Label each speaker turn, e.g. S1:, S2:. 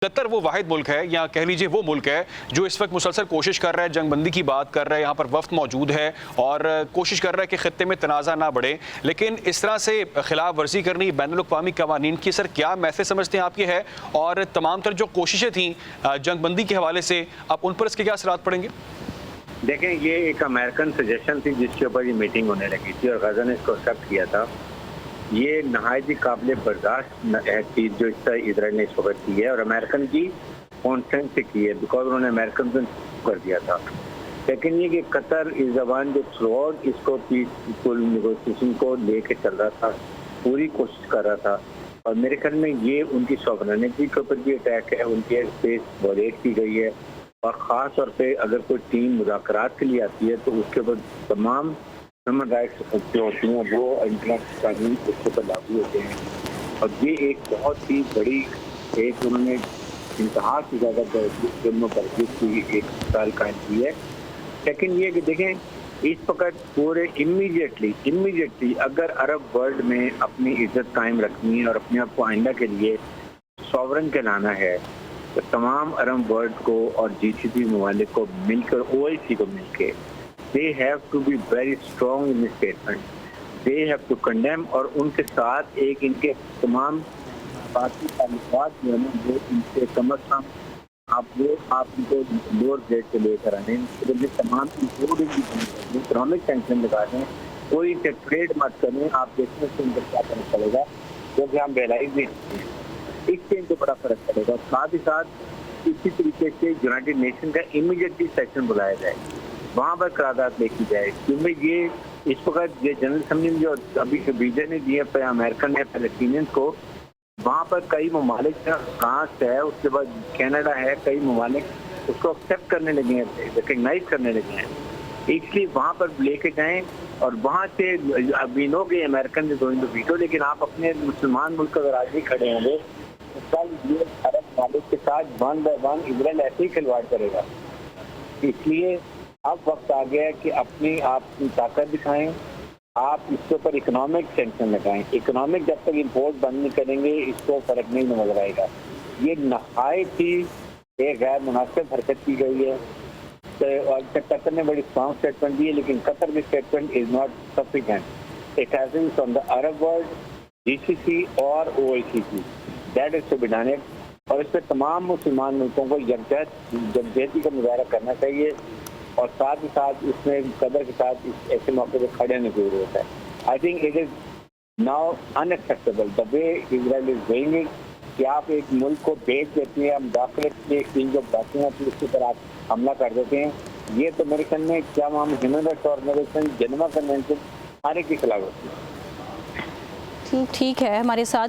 S1: Qatar वो वाहिद मुल्क है या कह लीजिए वो मुल्क है जो इस वक्त मुसलसल कोशिश कर रहा है, जंगबंदी की बात कर रहा है, यहाँ पर वफ्द मौजूद है और कोशिश कर रहा है कि खित्ते में तनाज़ा ना बढ़े। लेकिन इस तरह से खिलाफ वर्जी करनी बैनुल-अक़वामी कवानीन की सर क्या मैसेज समझते हैं आप ये है, और तमाम तर जो कोशिशें थी जंगबंदी के हवाले से, अब उन पर इसके क्या असरात पड़ेंगे?
S2: देखें, ये एक अमेरिकन सजेशन थी जिसके ऊपर ये मीटिंग होने लगी थी और गजा ने इसको एक्सेप्ट किया था। ये नहायत ही काबिल बर्दाश्त चीज़ जो इसराइल ने इस वक्त की है और अमेरिकन की कॉन्फ्रेंस से की है, बिकॉज उन्होंने अमेरिकन को कर दिया था। लेकिन ये कि कतर इस जबान जो थ्रू आउट इसको पीसफुल नेगोशिएशन को लेके चल रहा था, पूरी कोशिश कर रहा था, और मेरे ख्याल में ये उनकी सॉवरेनिटी के ऊपर भी अटैक है, उनकी एयर स्पेस वॉलेट की गई है, और ख़ास तौर पे अगर कोई टीम मुज़ाकरात के लिए आती है तो उसके ऊपर तमाम ह्यूमन राइट्स जो होती हैं वो इंटरनेशनल कानून उसके ऊपर लागू होते हैं। और ये एक बहुत ही बड़ी एक उन्होंने इंतहा से ज़्यादा जुल्म वर्जिश की एक साल कायम की है। लेकिन ये कि देखें, इस वक्त पूरे इमीडिएटली अगर अरब वर्ल्ड में अपनी इज्जत कायम रखनी है और अपने आप को आइंदा के लिए सॉवरन कहलाना है, तो तमाम अरब वर्ल्ड को और GCC ममालिक को मिलकर, OIC को मिलकर, they have to be very strong in this statement. They have to condemn, और उनके साथ एक इनके तमाम बाकी ताल्लुकात जो है ना, वो इनसे कम अज कम आप इनको लोअर ग्रेड से लेकर आने, तमाम इकोनॉमिक टेंशन लगा दें, कोई ट्रेड मत करें, आप देखने से इनको क्या फर्क पड़ेगा, क्योंकि हम रियलाइज नहीं करते, इससे इनको बड़ा फर्क पड़ेगा। साथ ही साथ इसी तरीके से यूनाइटेड नेशन का इमीडिएटली सेशन बुलाया जाए, वहाँ पर करारदाद लेकी जाए, क्योंकि ये इस वक्त ये जनरल असेंबली में जो अभी बीजे ने दिए अमेरिकन ने पैलेस्टीनियंस को, वहाँ पर कई ममालिक, फ्रांस है, उसके बाद कनाडा है, कई ममालिक उसको एक्सेप्ट करने लगे हैं, रिकग्नाइज करने लगे हैं, इसलिए वहाँ पर लेके जाएं। और वहाँ से अभी नो गए अमेरिकन ने गोइंग टू वीटो, लेकिन आप अपने मुसलमान मुल्क अगर आज ही खड़े होंगे तो कल ये अरब ममालिक के साथ वन बाय वन इजराइल ऐसे ही खिलवाड़ करेगा। इसलिए अब वक्त आ गया है कि अपनी आपकी ताकत दिखाएं, आप इसके ऊपर इकोनॉमिक सेंक्शन लगाएं। इकोनॉमिक जब तक इम्पोर्ट बंद नहीं करेंगे इसको फर्क नहीं नजर आएगा। ये नहायत ही एक गैर मुनासिब हरकत की गई है, तो और कतर ने बड़ी स्ट्रॉन्ग स्टेटमेंट दी है, लेकिन कतर की statement is not sufficient. It has been from the Arab world, GCC और OIC that is to be done it, और इस पर तमाम मुसलमान मुल्कों को यकजहती का मुजाहरा करना चाहिए, और साथ ही साथ इसमें कदर के साथ इस ऐसे मौके पर खड़े होने की जरूरत है। I think it is now unacceptable the way Israel is doing it, कि आप एक मुल्क को बेच देती हैं, हम दाखिले की एक चीज जो बातें हैं तो उसके ऊपर आप हमला कर देते हैं। ये तो मेरे ख्याल में क्या हम human rights organization, Geneva convention, हर एक के खिलाफ होती है।
S3: ठीक है, हमारे साथ